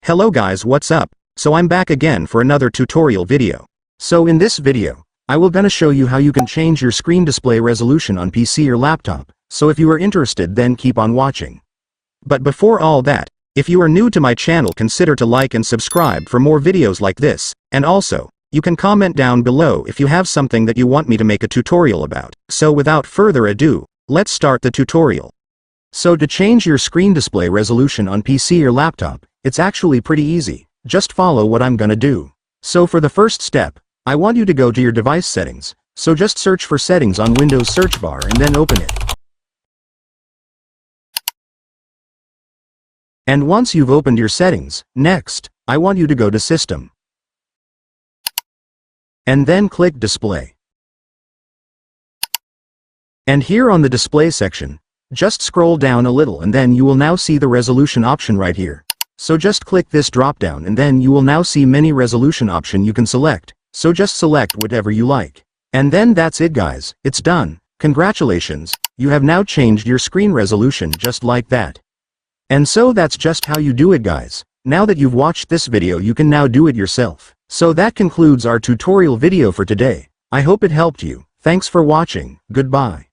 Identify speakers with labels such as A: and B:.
A: Hello guys, what's up? So I'm back again for another tutorial video. So in this video, I will gonna show you how you can change your screen display resolution on PC or laptop, so if you are interested then keep on watching. But before all that, if you are new to my channel consider to like and subscribe for more videos like this, and also, you can comment down below if you have something that you want me to make a tutorial about. So without further ado, let's start the tutorial. So to change your screen display resolution on PC or laptop, it's actually pretty easy. Just follow what I'm gonna do. So for the first step, I want you to go to your device settings, so just search for settings on Windows search bar and then open it. And once you've opened your settings, next, I want you to go to System. And then click Display. And here on the Display section, just scroll down a little and then you will now see the resolution option right here. So just click this drop down and then you will now see many resolution option you can select, so just select whatever you like. And then that's it guys, it's done. Congratulations, you have now changed your screen resolution just like that. And so that's just how you do it guys. Now that you've watched this video you can now do it yourself. So that concludes our tutorial video for today. I hope it helped you. Thanks for watching, goodbye.